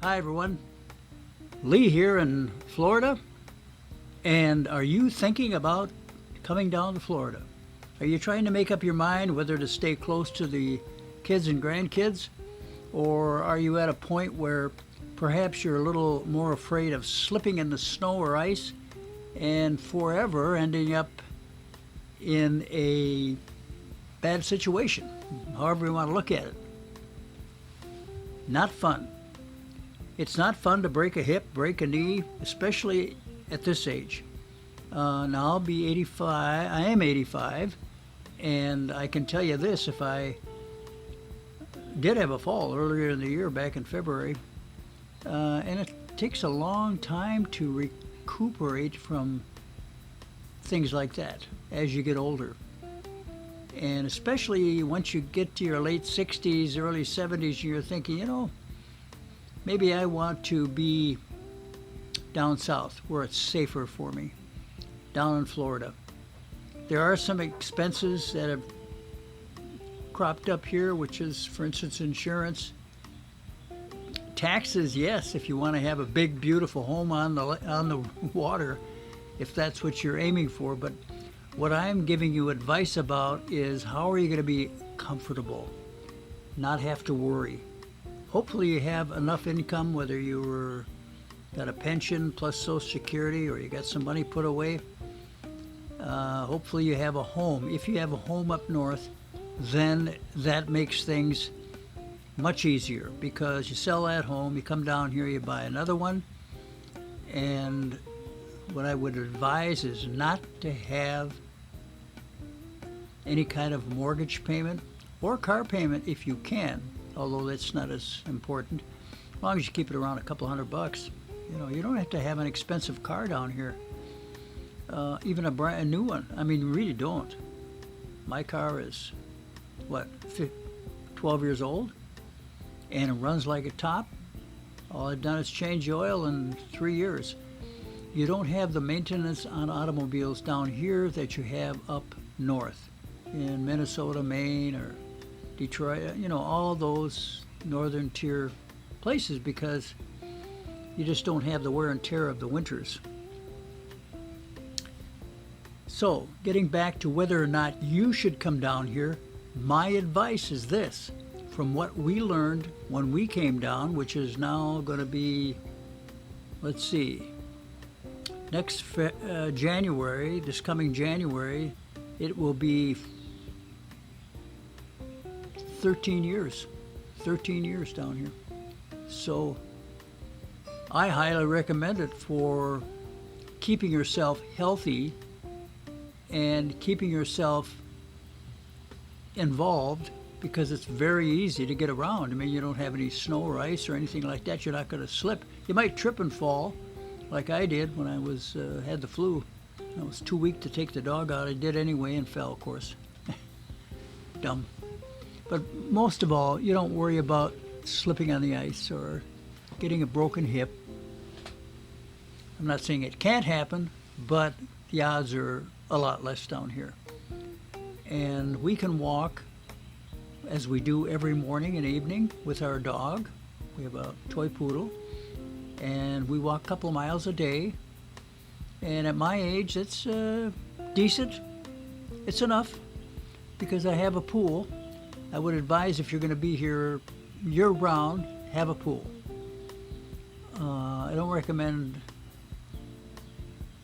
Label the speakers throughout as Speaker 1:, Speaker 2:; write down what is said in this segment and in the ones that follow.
Speaker 1: Hi everyone, Lee here in Florida. And are you thinking about coming down to Florida? Are you trying to make up your mind whether to stay close to the kids and grandkids? Or are you at a point where perhaps you're a little more afraid of slipping in the snow or ice and forever ending up in a bad situation? However you want to look at it. Not fun. It's not fun to break a hip, break a knee, especially at this age. Now I'll be 85. I am 85, and I can tell you this: if I did have a fall earlier in the year, back in February, and it takes a long time to recuperate from things like that as you get older. And especially once you get to your late 60s, early 70s, you're thinking, maybe I want to be down south where it's safer for me, down in Florida. There are some expenses that have cropped up here, which is, for instance, insurance. Taxes, yes, if you want to have a big, beautiful home on the water, if that's what you're aiming for. But what I'm giving you advice about is how are you going to be comfortable, not have to worry. Hopefully you have enough income, whether you got a pension plus Social Security or you got some money put away. Hopefully you have a home. If you have a home up north, then that makes things much easier because you sell that home, you come down here, you buy another one. And what I would advise is not to have any kind of mortgage payment or car payment if you can, although that's not as important, as long as you keep it around a couple $100. You don't have to have an expensive car down here, even a brand new one. I mean, you really don't. My car is, 12 years old, and it runs like a top. All I've done is change the oil in 3 years. You don't have the maintenance on automobiles down here that you have up north in Minnesota, Maine, or Detroit, all those northern tier places, because you just don't have the wear and tear of the winters. So, getting back to whether or not you should come down here, my advice is this. From what we learned when we came down, which is now going to be, next January, this coming January, it will be 13 years down here. So I highly recommend it for keeping yourself healthy and keeping yourself involved, because it's very easy to get around. I mean, you don't have any snow or ice or anything like that. You're not going to slip. You might trip and fall, like I did when I had the flu. I was too weak to take the dog out. I did anyway and fell, of course. Dumb. But most of all, you don't worry about slipping on the ice or getting a broken hip. I'm not saying it can't happen, but the odds are a lot less down here. And we can walk, as we do every morning and evening, with our dog. We have a toy poodle, and we walk a couple of miles a day. And at my age, it's decent. It's enough, because I have a pool. I would advise, if you're going to be here year-round, have a pool. I don't recommend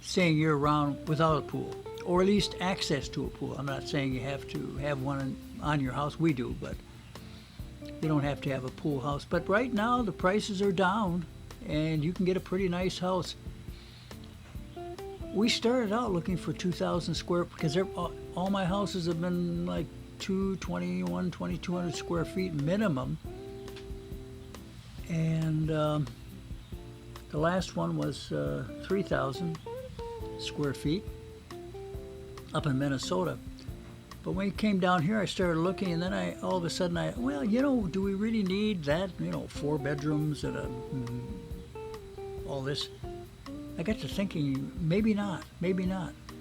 Speaker 1: staying year-round without a pool, or at least access to a pool. I'm not saying you have to have one on your house. We do, but you don't have to have a pool house. But right now, the prices are down, and you can get a pretty nice house. We started out looking for 2,000 square, because all my houses have been like 2,200 square feet minimum. And the last one was 3,000 square feet up in Minnesota. But when we came down here, I started looking, and then all of a sudden, do we really need that? 4 bedrooms and all this. I got to thinking, maybe not.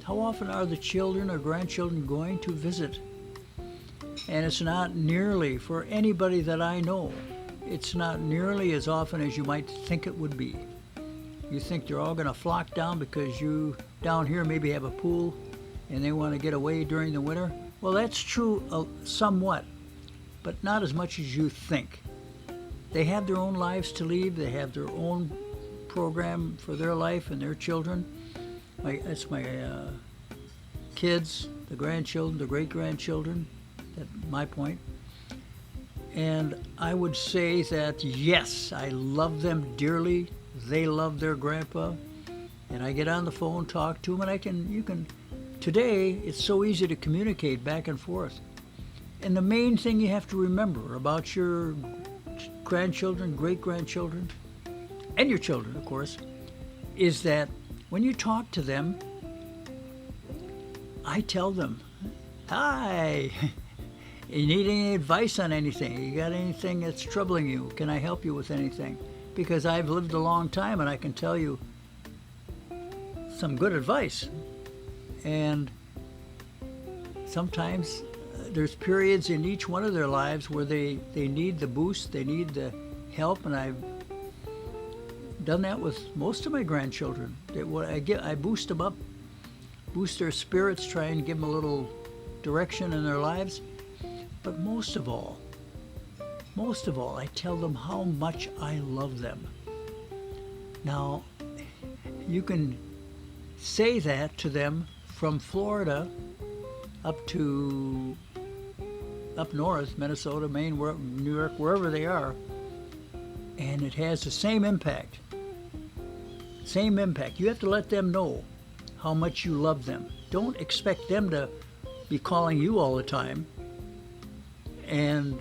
Speaker 1: How often are the children or grandchildren going to visit? And it's not nearly, for anybody that I know, it's not nearly as often as you might think it would be. You think they're all going to flock down because you down here maybe have a pool and they want to get away during the winter. Well, that's true somewhat, but not as much as you think. They have their own lives to lead. They have their own program for their life and their children. That's my kids, the grandchildren, the great-grandchildren, that's my point. And I would say that, yes, I love them dearly. They love their grandpa. And I get on the phone, talk to them, and today it's so easy to communicate back and forth. And the main thing you have to remember about your grandchildren, great-grandchildren, and your children, of course, is that when you talk to them, I tell them, hi, you need any advice on anything? You got anything that's troubling you? Can I help you with anything? Because I've lived a long time and I can tell you some good advice. And sometimes there's periods in each one of their lives where they need the boost, they need the help, and I've done that with most of my grandchildren. I boost them up, boost their spirits, try and give them a little direction in their lives. But most of all, I tell them how much I love them. Now, you can say that to them from Florida up north, Minnesota, Maine, New York, wherever they are, and it has the same impact. Same impact. You have to let them know how much you love them. Don't expect them to be calling you all the time and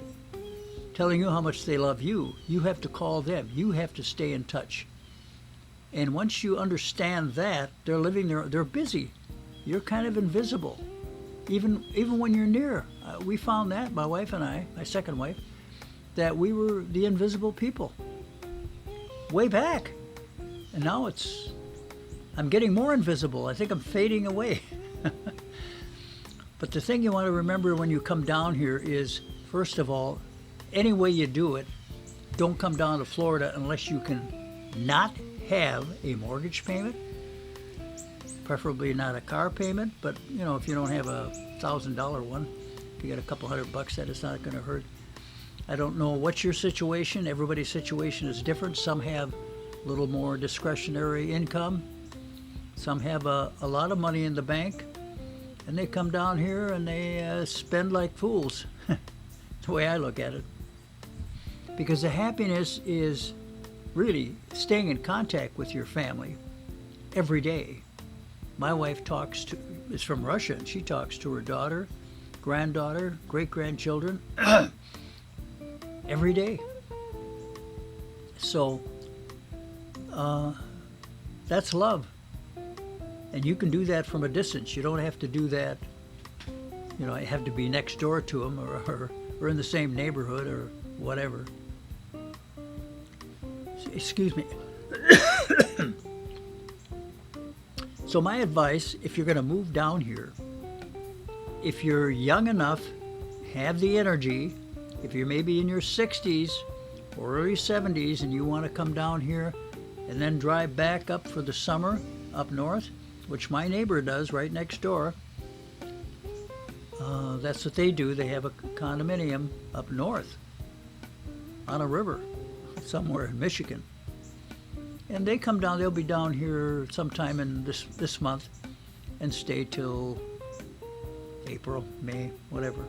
Speaker 1: telling you how much they love you. You have to call them. You have to stay in touch. And once you understand that, they're busy. You're kind of invisible. Even when you're near. We found that, my wife and I, my second wife, that we were the invisible people. Way back. And now I'm getting more invisible. I think I'm fading away. But the thing you want to remember when you come down here is, first of all, any way you do it, don't come down to Florida unless you can not have a mortgage payment, preferably not a car payment, but if you don't have a $1,000 one, if you got a couple $100, that is not going to hurt. I don't know what's your situation. Everybody's situation is different. Some have a little more discretionary income. Some have a lot of money in the bank, and they come down here and they spend like fools. The way I look at it. Because the happiness is really staying in contact with your family every day. My wife is from Russia, and she talks to her daughter, granddaughter, great-grandchildren every day. So that's love. And you can do that from a distance. You don't have to do that, you have to be next door to them or in the same neighborhood or whatever. Excuse me. So my advice, if you're going to move down here, if you're young enough, have the energy, if you're maybe in your 60s or early 70s and you want to come down here and then drive back up for the summer up north, which my neighbor does right next door, that's what they do. They have a condominium up north on a river somewhere in Michigan. And they come down, they'll be down here sometime in this month and stay till April, May, whatever.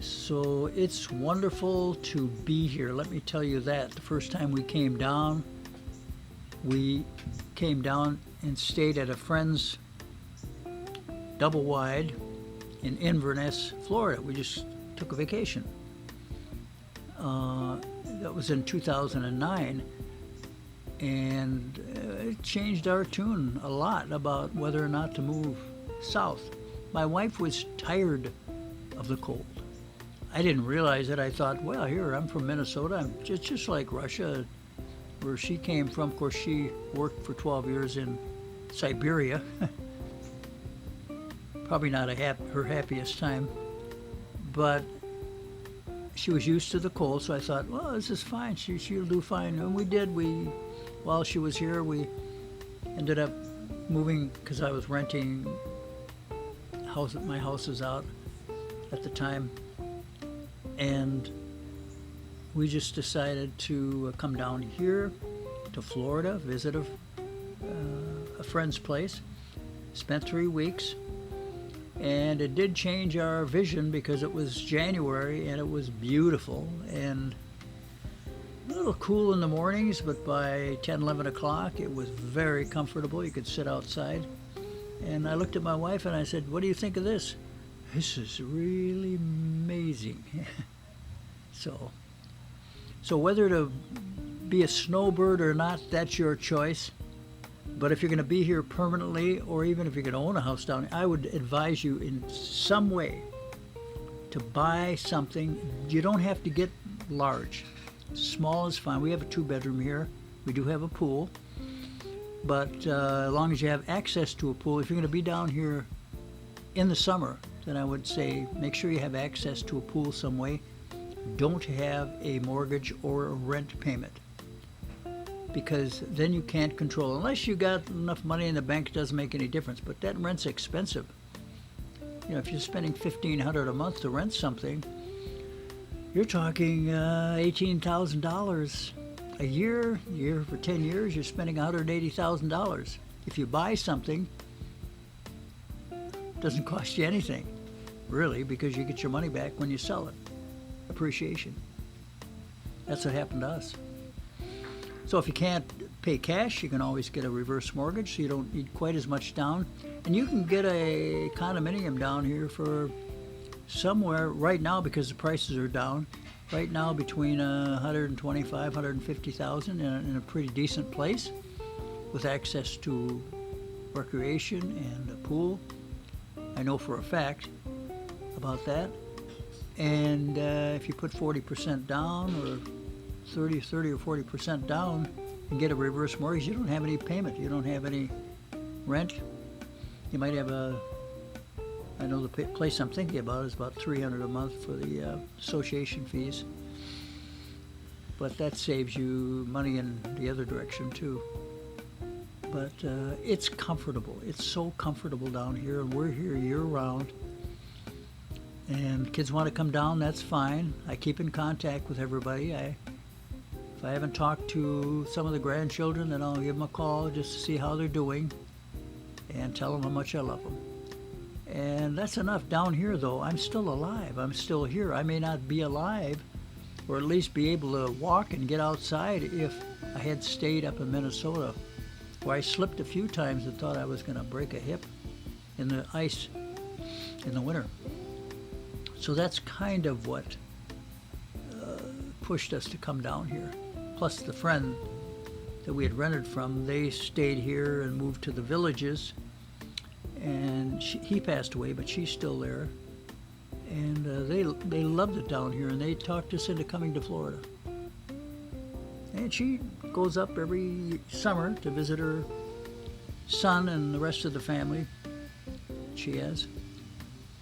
Speaker 1: So it's wonderful to be here. Let me tell you that. The first time we came down and stayed at a friend's double wide in Inverness, Florida. We just took a vacation. That was in 2009, and it changed our tune a lot about whether or not to move south. My wife was tired of the cold. I didn't realize it. I thought, well, here, I'm from Minnesota. I'm just like Russia, where she came from. Of course, she worked for 12 years in Siberia. Probably not her happiest time. But she was used to the cold, so I thought, well, this is fine. She'll do fine. And we did. While she was here, we ended up moving because I was renting house. My house was out at the time, and we just decided to come down here to Florida, visit a friend's place. Spent 3 weeks, and it did change our vision because it was January and it was beautiful and a little cool in the mornings, but by 10, 11 o'clock it was very comfortable. You could sit outside. And I looked at my wife and I said, what do you think of this? This is really amazing. So whether to be a snowbird or not, that's your choice. But if you're going to be here permanently, or even if you're going to own a house down here, I would advise you in some way to buy something. You don't have to get large. Small is fine. We have a 2-bedroom here. We do have a pool. But as long as you have access to a pool, if you're going to be down here in the summer, then I would say make sure you have access to a pool some way. Don't have a mortgage or a rent payment, because then you can't control. Unless you got enough money in the bank, it doesn't make any difference. But that rent's expensive. You know, if you're spending $1,500 a month to rent something, you're talking $18,000 a year. For 10 years, you're spending $180,000. If you buy something, it doesn't cost you anything, really, because you get your money back when you sell it. Appreciation. That's what happened to us. So if you can't pay cash, you can always get a reverse mortgage, so you don't need quite as much down. And you can get a condominium down here for somewhere right now, because the prices are down, right now between 125, 150,000 in a pretty decent place with access to recreation and a pool. I know for a fact about that. And if you put 40% down, or 30 or 40% down, and get a reverse mortgage, you don't have any payment. You don't have any rent. You might have I know the place I'm thinking about is about $300 a month for the association fees. But that saves you money in the other direction too. But it's comfortable. It's so comfortable down here, and we're here year round. And kids want to come down, that's fine. I keep in contact with everybody. If I haven't talked to some of the grandchildren, then I'll give them a call just to see how they're doing and tell them how much I love them. And that's enough. Down here, though, I'm still alive. I'm still here. I may not be alive, or at least be able to walk and get outside if I had stayed up in Minnesota, where I slipped a few times and thought I was going to break a hip in the ice in the winter. So that's kind of what pushed us to come down here. Plus the friend that we had rented from, they stayed here and moved to the villages. And he passed away, but she's still there. And they loved it down here, and they talked us into coming to Florida. And she goes up every summer to visit her son and the rest of the family she has.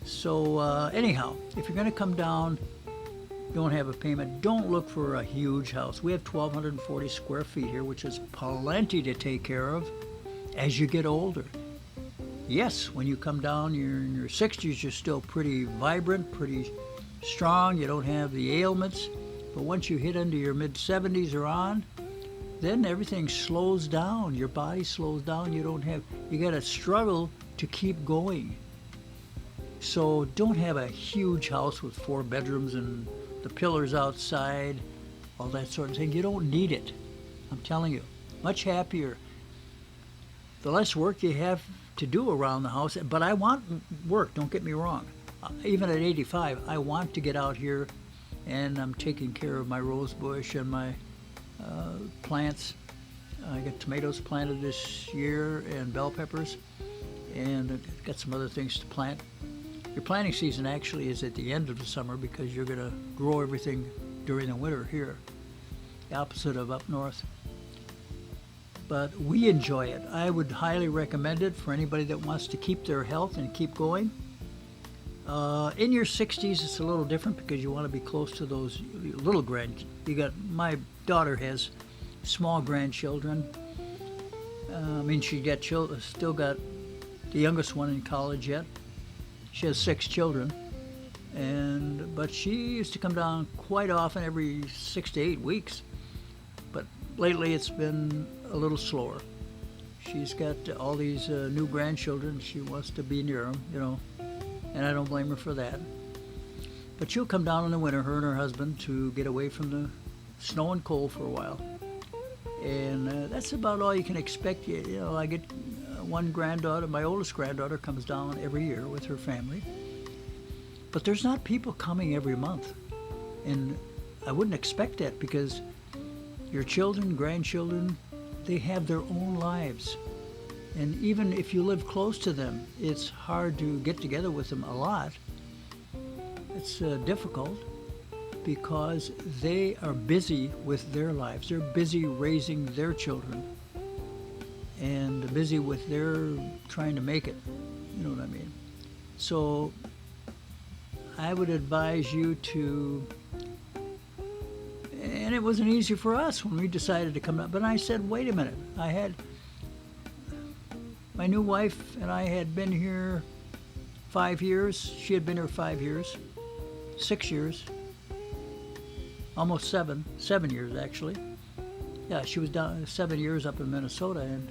Speaker 1: So anyhow, if you're going to come down, don't have a payment, don't look for a huge house. We have 1,240 square feet here, which is plenty to take care of as you get older. Yes, when you come down, you're in your 60s, you're still pretty vibrant, pretty strong, you don't have the ailments. But once you hit into your mid-70s or on, then everything slows down. Your body slows down. You got to struggle to keep going. So don't have a huge house with 4 bedrooms and the pillars outside, all that sort of thing. You don't need it. I'm telling you, much happier. The less work you have to do around the house. But I want work, don't get me wrong. Even at 85, I want to get out here, and I'm taking care of my rose bush and my plants. I got tomatoes planted this year and bell peppers, and I've got some other things to plant. Your planting season actually is at the end of the summer, because you're going to grow everything during the winter here, the opposite of up north. But we enjoy it. I would highly recommend it for anybody that wants to keep their health and keep going. In your 60s, it's a little different because you want to be close to those little my daughter has small grandchildren. I mean, still got the youngest one in college yet. She has 6 children, but she used to come down quite often, every 6 to 8 weeks. But lately, it's been a little slower. She's got all these new grandchildren. She wants to be near them, and I don't blame her for that. But she'll come down in the winter, her and her husband, to get away from the snow and cold for a while. And that's about all you can expect. I get one granddaughter, my oldest granddaughter, comes down every year with her family. But there's not people coming every month. And I wouldn't expect that because your children, grandchildren, they have their own lives. And even if you live close to them, it's hard to get together with them a lot. It's difficult because they are busy with their lives. They're busy raising their children and busy with their trying to make it. You know what I mean? So I would advise you to, and it wasn't easy for us when we decided to come up, but I said, wait a minute. My new wife and I had been here 5 years. She had been here 5 years, 6 years, almost 7 years actually. Yeah, she was down 7 years up in Minnesota, and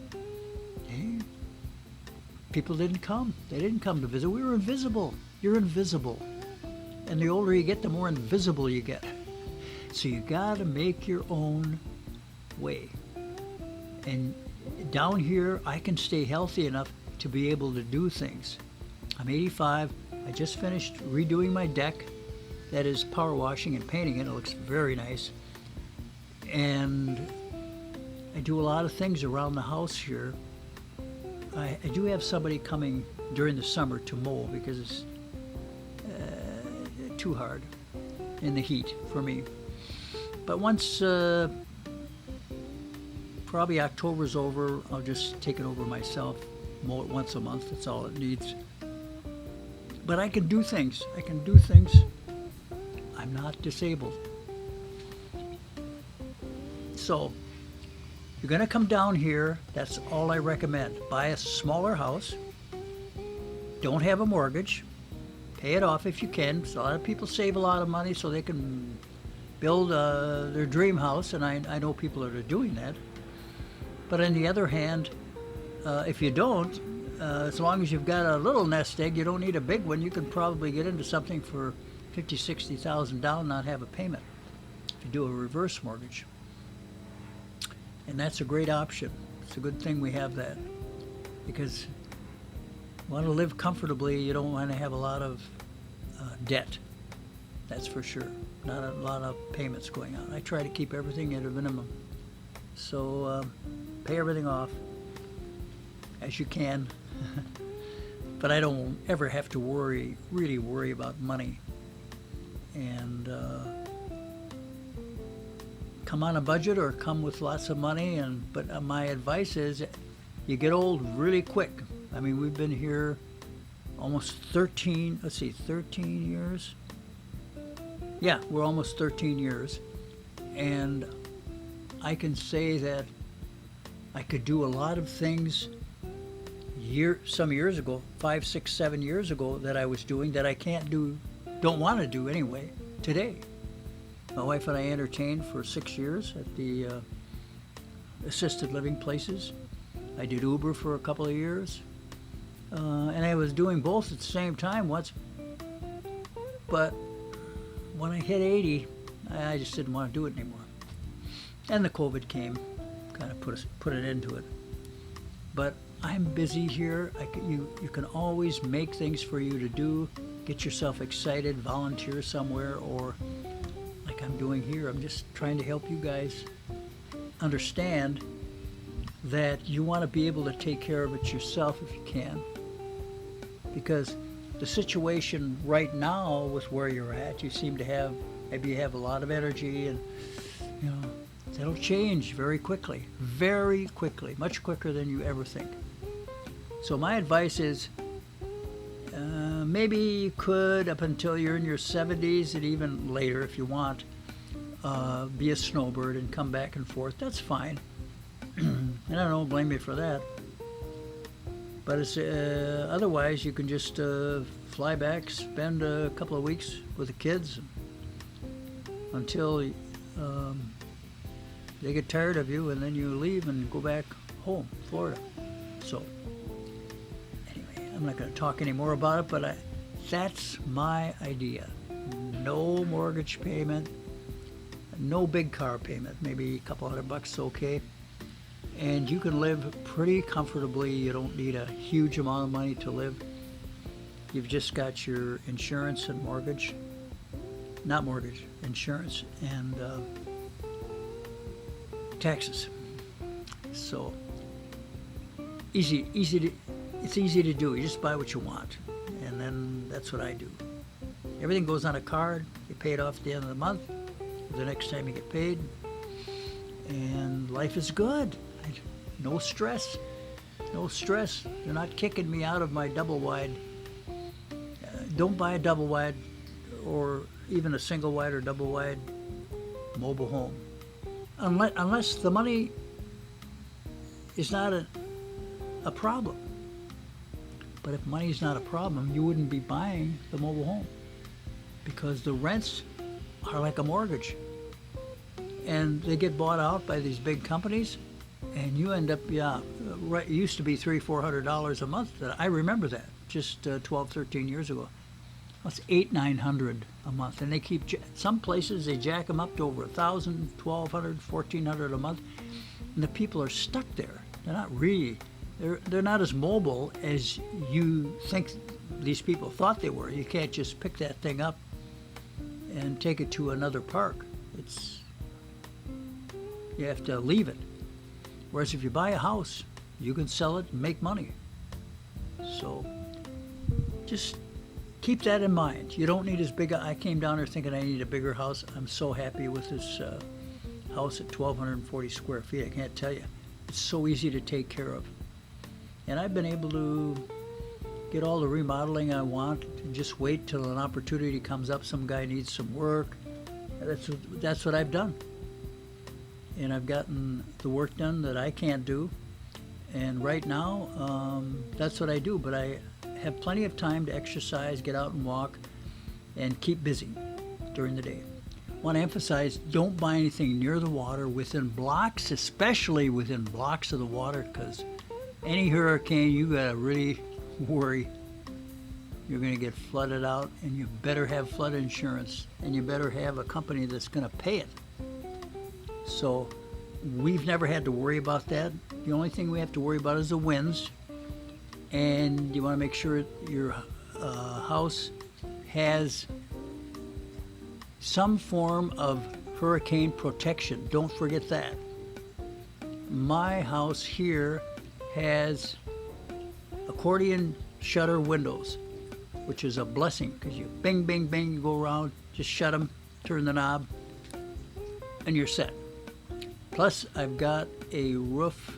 Speaker 1: people didn't come. They didn't come to visit. We were invisible. You're invisible. And the older you get, the more invisible you get. So you got to make your own way. And down here, I can stay healthy enough to be able to do things. I'm 85. I just finished redoing my deck. That is power washing and painting it. It looks very nice. And I do a lot of things around the house here. I do have somebody coming during the summer to mow because it's too hard in the heat for me. But once probably October's over, I'll just take it over myself, mow it once a month. That's all it needs. But I can do things. I'm not disabled. So you're going to come down here. That's all I recommend. Buy a smaller house. Don't have a mortgage. Pay it off if you can. So a lot of people save a lot of money so they can build their dream house, and I know people that are doing that. But on the other hand, if you don't, as long as you've got a little nest egg, you don't need a big one. You can probably get into something for $50,000, $60,000 down and not have a payment if you do a reverse mortgage. And that's a great option. It's a good thing we have that, because you want to live comfortably. You don't want to have a lot of debt. That's for sure. Not a lot of payments going on. I try to keep everything at a minimum. So pay everything off as you can. But I don't ever have to really worry about money. And come on a budget or come with lots of money. But my advice is you get old really quick. I mean, we've been here almost 13 years. Yeah, we're almost 13 years. And I can say that I could do a lot of things some years ago, 5, 6, 7 years ago, that I was doing that I don't want to do anyway today. My wife and I entertained for 6 years at the assisted living places. I did Uber for a couple of years. And I was doing both at the same time once. But when I hit 80, I just didn't want to do it anymore. And the COVID came, kind of put an end to it. But I'm busy here. You can always make things for you to do. Get yourself excited, volunteer somewhere, or like I'm doing here. I'm just trying to help you guys understand that you want to be able to take care of it yourself if you can. Because the situation right now with where you're at, you seem to have, maybe you have a lot of energy, and that'll change very quickly, much quicker than you ever think. So my advice is, Maybe you could up until you're in your 70s and even later if you want. Be a snowbird and come back and forth. That's fine. And I don't blame you for that. But it's, otherwise, you can just fly back, spend a couple of weeks with the kids until they get tired of you, and then you leave and go back home, Florida. So, anyway, I'm not going to talk any more about it, but that's my idea. No mortgage payment, no big car payment, maybe a couple $100 okay. And you can live pretty comfortably. You don't need a huge amount of money to live. You've just got your insurance and mortgage, not mortgage, insurance and taxes. So it's easy to do. You just buy what you want, and then that's what I do. Everything goes on a card. You pay it off at the end of the month. The next time you get paid, and life is good. No stress. No stress. They're not kicking me out of my double wide. Don't buy a double wide or even a single wide or double wide mobile home. Unless the money is not a problem. But if money is not a problem, you wouldn't be buying the mobile home because the rents are like a mortgage. And they get bought out by these big companies, and you end up, right, it used to be $300-400 a month. I remember that just 12-13 years ago. That's $800-900 a month, and they keep some places they jack them up to over $1,000, $1,200, $1,400 a month, and the people are stuck there. They're not really, they're not as mobile as you think these people thought they were. You can't just pick that thing up and take it to another park. You have to leave it. Whereas if you buy a house, you can sell it and make money. So just keep that in mind. You don't need as big I came down here thinking I need a bigger house. I'm so happy with this house at 1,240 square feet. I can't tell you. It's so easy to take care of. And I've been able to get all the remodeling I want and just wait till an opportunity comes up. Some guy needs some work. That's what I've done. And I've gotten the work done that I can't do. And right now, that's what I do. But I have plenty of time to exercise, get out and walk, and keep busy during the day. I want to emphasize, don't buy anything near the water, within blocks, especially within blocks of the water, because any hurricane, you got to really worry. You're going to get flooded out, and you better have flood insurance, and you better have a company that's going to pay it. So we've never had to worry about that. The only thing we have to worry about is the winds, and you want to make sure your house has some form of hurricane protection. Don't forget that. My house here has accordion shutter windows, which is a blessing because you bing, bing, bing, you go around, just shut them, turn the knob, and you're set. Plus, I've got a roof,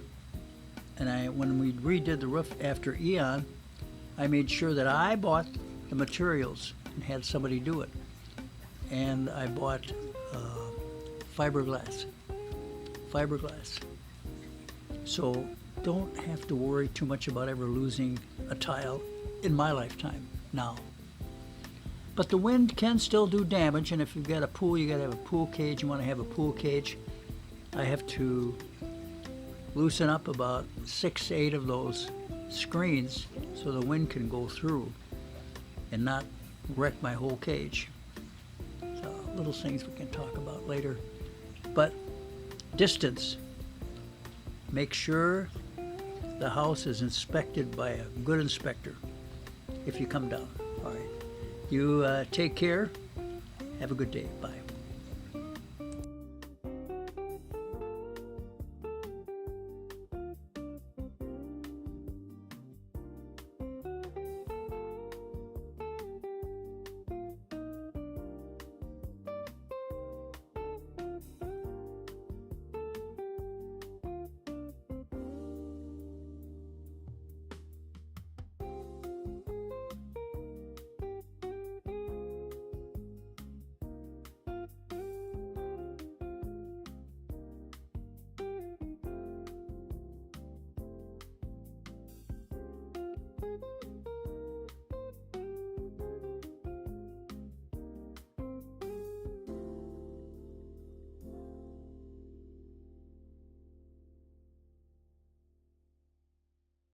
Speaker 1: and when we redid the roof after Eon, I made sure that I bought the materials and had somebody do it. And I bought fiberglass. So don't have to worry too much about ever losing a tile in my lifetime now. But the wind can still do damage, and if you've got a pool, you got to have a pool cage. You want to have a pool cage. I have to loosen up about 6 to 8 of those screens so the wind can go through and not wreck my whole cage. So little things we can talk about later. But distance. Make sure the house is inspected by a good inspector if you come down. All right. You take care. Have a good day. Bye.